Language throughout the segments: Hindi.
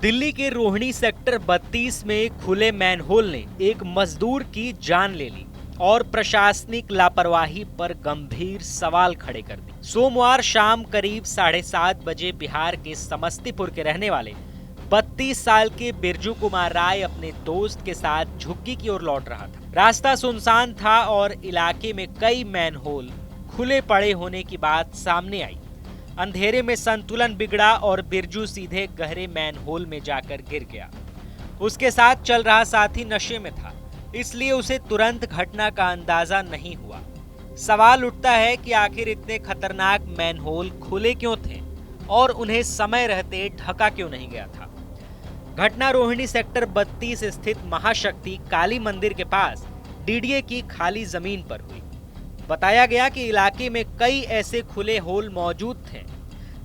दिल्ली के रोहिणी सेक्टर 32 में खुले मैनहोल ने एक मजदूर की जान ले ली और प्रशासनिक लापरवाही पर गंभीर सवाल खड़े कर दिए। सोमवार शाम करीब 7:30 बजे बिहार के समस्तीपुर के रहने वाले 32 साल के बिरजू कुमार राय अपने दोस्त के साथ झुग्गी की ओर लौट रहा था। रास्ता सुनसान था और इलाके में कई मैनहोल खुले पड़े होने की बात सामने आई। अंधेरे में संतुलन बिगड़ा और बिरजू सीधे गहरे मैनहोल में जाकर गिर गया। उसके साथ चल रहा साथी नशे में था, इसलिए उसे तुरंत घटना का अंदाजा नहीं हुआ। सवाल उठता है कि आखिर इतने खतरनाक मैनहोल खुले क्यों थे और उन्हें समय रहते ढका क्यों नहीं गया था। घटना रोहिणी सेक्टर 32 स्थित महाशक्ति काली मंदिर के पास डीडीए की खाली जमीन पर हुई। बताया गया कि इलाके में कई ऐसे खुले होल मौजूद थे।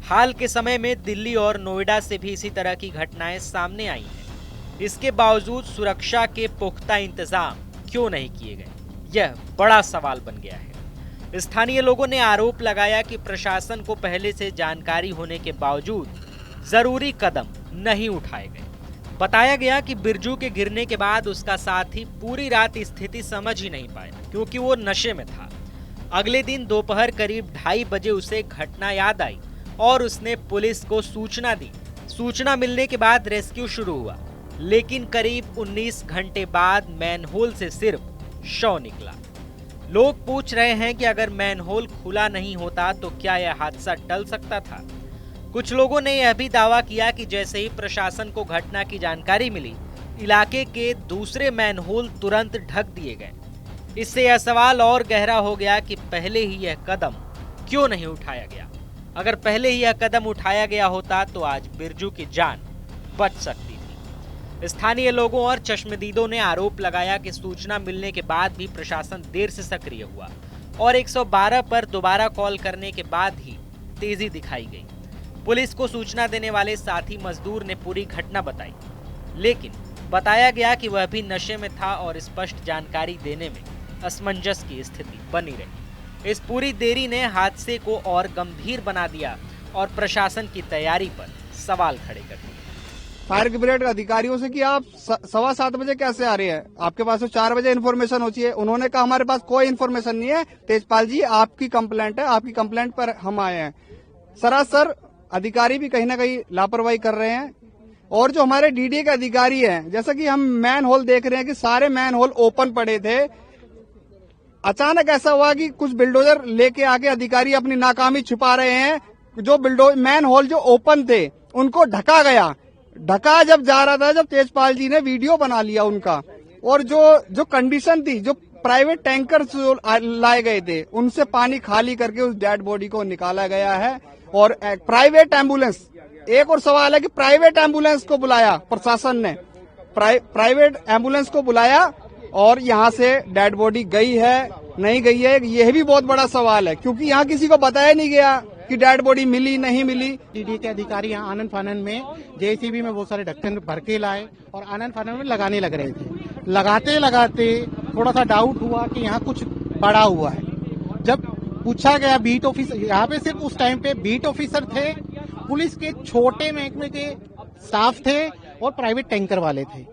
हाल के समय में दिल्ली और नोएडा से भी इसी तरह की घटनाएं सामने आई हैं। इसके बावजूद सुरक्षा के पुख्ता इंतजाम क्यों नहीं किए गए, यह बड़ा सवाल बन गया है। स्थानीय लोगों ने आरोप लगाया कि प्रशासन को पहले से जानकारी होने के बावजूद जरूरी कदम नहीं उठाए गए। बताया गया कि बिरजू के गिरने के बाद उसका साथी पूरी रात स्थिति समझ ही नहीं पाया क्योंकि वो नशे में था। अगले दिन दोपहर करीब 2:30 बजे उसे घटना याद आई और उसने पुलिस को सूचना दी। सूचना मिलने के बाद रेस्क्यू शुरू हुआ, लेकिन करीब 19 घंटे बाद मैनहोल से सिर्फ शव निकला। लोग पूछ रहे हैं कि अगर मैनहोल खुला नहीं होता तो क्या यह हादसा टल सकता था। कुछ लोगों ने यह भी दावा किया कि जैसे ही प्रशासन को घटना की जानकारी मिली, इलाके के दूसरे मैनहोल तुरंत ढक दिए गए। इससे यह सवाल और गहरा हो गया कि पहले ही यह कदम क्यों नहीं उठाया गया। अगर पहले ही यह कदम उठाया गया होता तो आज बिरजू की जान बच सकती थी। स्थानीय लोगों और चश्मदीदों ने आरोप लगाया कि सूचना मिलने के बाद भी प्रशासन देर से सक्रिय हुआ और 112 पर दोबारा कॉल करने के बाद ही तेजी दिखाई गई। पुलिस को सूचना देने वाले साथी मजदूर ने पूरी घटना बताई, लेकिन बताया गया कि वह भी नशे में था और स्पष्ट जानकारी देने में असमंजस की स्थिति बनी रही। इस पूरी देरी ने हादसे को और गंभीर बना दिया और प्रशासन की तैयारी पर सवाल खड़े कर दिए। फायर ब्रिगेड अधिकारियों से कि आप 7:15 बजे कैसे आ रहे हैं, आपके पास तो 4 बजे इन्फॉर्मेशन होती है। उन्होंने कहा हमारे पास कोई इन्फॉर्मेशन नहीं है, तेजपाल जी आपकी कंप्लेंट है, आपकी कंप्लेंट पर हम आए हैं। सरासर अधिकारी भी कहीं ना कहीं लापरवाही कर रहे हैं। और जो हमारे डीडीए के अधिकारी हैं, जैसा कि हम मैन होल देख रहे हैं कि सारे मैन होल ओपन पड़े थे। अचानक ऐसा हुआ कि कुछ बिल्डोजर लेके आके अधिकारी अपनी नाकामी छुपा रहे हैं। जो मैन होल जो ओपन थे उनको ढका गया। ढका जब जा रहा था, जब तेजपाल जी ने वीडियो बना लिया उनका, और जो कंडीशन थी, जो प्राइवेट टैंकर लाए गए थे उनसे पानी खाली करके उस डेड बॉडी को निकाला गया है। और प्राइवेट एम्बुलेंस, एक और सवाल है कि प्राइवेट एम्बुलेंस को बुलाया प्रशासन ने, प्राइवेट एम्बुलेंस को बुलाया और यहाँ से डेड बॉडी गई है नहीं गई है, यह भी बहुत बड़ा सवाल है क्योंकि यहाँ किसी को बताया नहीं गया कि डेड बॉडी मिली नहीं मिली। डीडी के अधिकारी यहाँ आनन फानन में जेसीबी में बहुत सारे ढक्कन भर के लाए और आनन फानन में लगाने लग रहे थे। लगाते लगाते थोड़ा सा डाउट हुआ कि यहाँ कुछ बड़ा हुआ है। जब पूछा गया बीट ऑफिसर, यहाँ पे सिर्फ उस टाइम पे बीट ऑफिसर थे, पुलिस के छोटे महकमे के स्टाफ थे और प्राइवेट टैंकर वाले थे।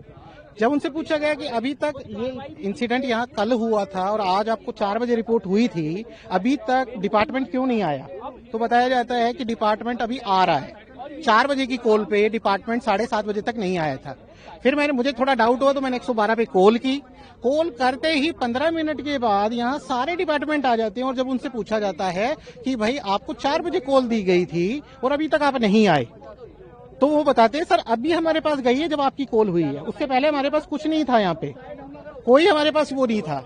जब उनसे पूछा गया कि अभी तक ये इंसिडेंट यहाँ कल हुआ था और आज आपको 4 बजे रिपोर्ट हुई थी, अभी तक डिपार्टमेंट क्यों नहीं आया, तो बताया जाता है कि डिपार्टमेंट अभी आ रहा है। 4 बजे की कॉल पे डिपार्टमेंट 7:30 बजे तक नहीं आया था। फिर मुझे थोड़ा डाउट हुआ तो मैंने 112 पे कॉल की। कॉल करते ही 15 मिनट के बाद यहाँ सारे डिपार्टमेंट आ जाते हैं और जब उनसे पूछा जाता है कि भाई आपको 4 बजे कॉल दी गई थी और अभी तक आप नहीं आए, तो वो बताते हैं सर अभी हमारे पास गई है जब आपकी कॉल हुई है, उससे पहले हमारे पास कुछ नहीं था, यहाँ पे कोई हमारे पास वो नहीं था।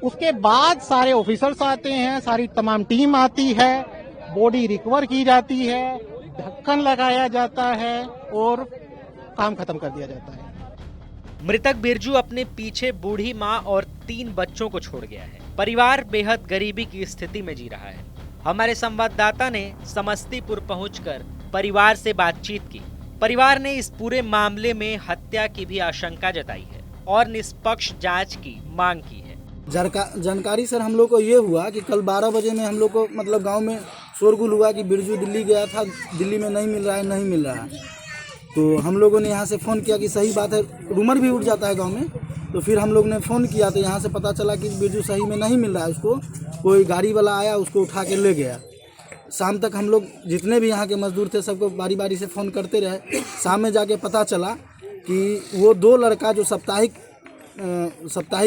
उसके बाद सारे ऑफिसर्स आते हैं, सारी तमाम टीम आती है, बॉडी रिकवर की जाती है, ढक्कन लगाया जाता है और काम खत्म कर दिया जाता है। मृतक बिरजू अपने पीछे बूढ़ी मां और 3 बच्चों को छोड़ गया है। परिवार बेहद गरीबी की स्थिति में जी रहा है। हमारे संवाददाता ने समस्तीपुर पहुंचकर परिवार से बातचीत की। परिवार ने इस पूरे मामले में हत्या की भी आशंका जताई है और निष्पक्ष जांच की मांग की है। जानकारी सर हम लोग को ये हुआ कि कल 12 बजे में हम लोग को मतलब गांव में शोरगुल हुआ कि बिरजू दिल्ली गया था, दिल्ली में नहीं मिल रहा है, नहीं मिल रहा है। तो हम लोगों ने यहाँ से फ़ोन किया कि सही बात है, रूमर भी उठ जाता है गांव में। तो फिर हम लोग ने फ़ोन किया तो यहाँ से पता चला कि बिरजू सही में नहीं मिल रहा है। उसको कोई गाड़ी वाला आया, उसको उठा के ले गया। शाम तक हम लोग जितने भी यहाँ के मजदूर थे सबको बारी बारी से फ़ोन करते रहे। शाम में जाके पता चला कि वो 2 लड़का जो साप्ताहिक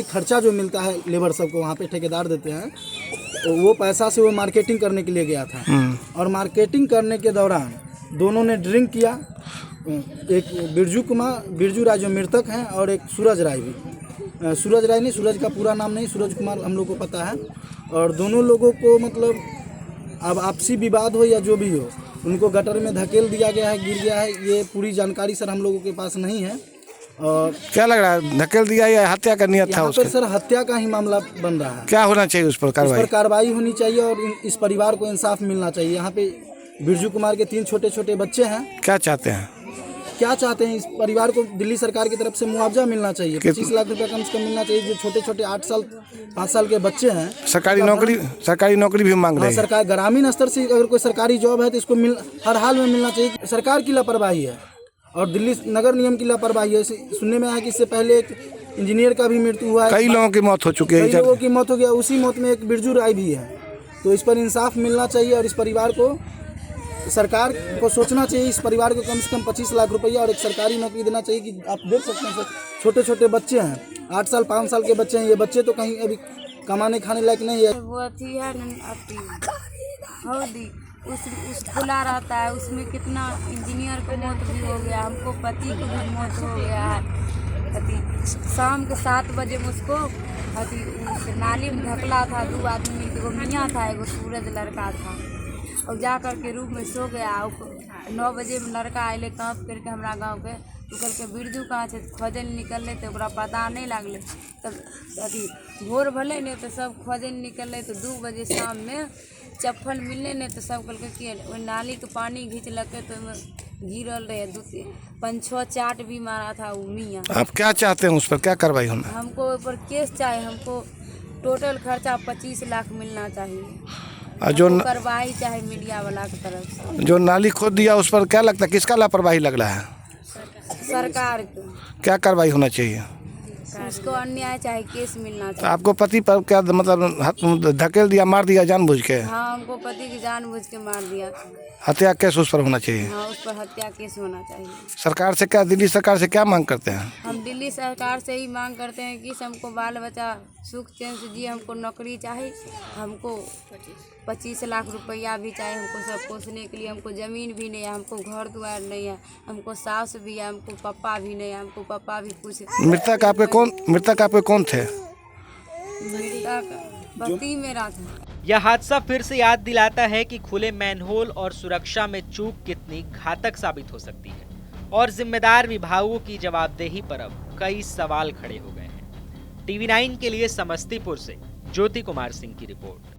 खर्चा जो मिलता है लेबर सबको वहाँ पे ठेकेदार देते हैं, तो वो पैसा से वो मार्केटिंग करने के लिए गया था। और मार्केटिंग करने के दौरान दोनों ने ड्रिंक किया। एक बिरजू राय जो मृतक हैं और एक सूरज राय भी। सूरज राय नहीं, सूरज का पूरा नाम नहीं, सूरज कुमार हम लोग को पता है। और दोनों लोगों को मतलब अब आपसी विवाद हो या जो भी हो, उनको गटर में धकेल दिया गया है, गिर गया है। ये पूरी जानकारी सर हम लोगों के पास नहीं है। और क्या लग रहा है, धकेल दिया या हत्या का नियत था यहाँ उसका? पर सर हत्या का ही मामला बन रहा है। क्या होना चाहिए उस पर इस पर कार्रवाई? कार्रवाई होनी चाहिए और इस परिवार को इंसाफ मिलना चाहिए। यहाँ पे बिरजू कुमार के 3 छोटे छोटे बच्चे हैं। क्या चाहते हैं? क्या चाहते हैं, इस परिवार को दिल्ली सरकार की तरफ से मुआवजा मिलना चाहिए। 25 लाख रुपया कम से कम मिलना चाहिए। जो छोटे छोटे 8 साल 5 साल के बच्चे हैं, सरकारी नौकरी भी मांग रहे हैं। सरकार ग्रामीण स्तर से अगर कोई सरकारी जॉब है तो इसको हर हाल में मिलना चाहिए। सरकार की लापरवाही है और दिल्ली नगर निगम की लापरवाही है। सुनने में आया कि इससे पहले एक इंजीनियर का भी मृत्यु हुआ है, कई लोगों की मौत हो चुकी है। कई लोगों की मौत हो गया। उसी मौत में एक बिरजू राय भी है। तो इस पर इंसाफ मिलना चाहिए और इस परिवार को, सरकार को सोचना चाहिए। इस परिवार को कम से कम 25 लाख रुपया और एक सरकारी नौकरी देना चाहिए। कि आप देख सकते हैं सर, छोटे छोटे बच्चे हैं, 8 साल 5 साल के बच्चे हैं। ये बच्चे तो कहीं अभी कमाने खाने लायक नहीं है। वो अथी है हौदी उस खुला रहता है, उसमें कितना इंजीनियर को मौत भी हो गया, हमको पति को भी मौत हो गया है। अथी शाम के 7 बजे मुझको अथी उस नाली में ढकला था। 2 आदमी, एगो मियाँ था, एगो सूरज लड़का था। और जा कर के रूम में सो गया। 9 बजे में लड़का आए काँप करके हमारा गाँव के कल के बिरजू कहाँ से खोजे निकलले तो ओकरा पता नहीं लगले। तब अथी भोर भले नहीं तो सब खोजे निकलले तो 2 बजे शाम में चप्पल मिलने नहीं तो सब कल के नाली के पानी घींचलके तो गिरल रहे। 5-6 चाट भी मारा था वो मियाँ। आप क्या चाहते हैं, उस पर क्या कार्रवाई होना? हमको ऊपर केस चाहिए। हमको टोटल खर्चा 25 लाख मिलना चाहिए और जो कार्रवाई चाहे मीडिया वाला की तरफ से। जो नाली खोद दिया उस पर क्या लगता है, किसका लापरवाही लग रहा है? सरकार को क्या कार्रवाई होना चाहिए? उसको अन्याय चाहे केस मिलना तो चाहिए। आपको पति पर क्या मतलब धकेल दिया, मार दिया जानबूझ के? हाँ, हमको पति की जानबूझ के मार दिया। हत्या केस उस पर होना चाहिए। हाँ, उस पर हत्या केस होना चाहिए। सरकार से क्या, दिल्ली सरकार से क्या मांग करते हैं? हम दिल्ली सरकार से ही मांग करते हैं कि हमको बाल बच्चा सुख चैन से जिए। हमको नौकरी चाहिए, हमको 25 लाख रुपया भी चाहिए। हमको सब पोसने के लिए, हमको ज़मीन भी नहीं है, हमको घर द्वार नहीं है, हमको सास भी है, हमको पापा भी नहीं है, हमको पापा भी कुछ। मृतक आपके कौन थे? मृतक पति मेरा था। यह हादसा फिर से याद दिलाता है कि खुले मैनहोल और सुरक्षा में चूक कितनी घातक साबित हो सकती है और जिम्मेदार विभागों की जवाबदेही पर अब कई सवाल खड़े हो गए हैं। TV9 के लिए समस्तीपुर से ज्योति कुमार सिंह की रिपोर्ट।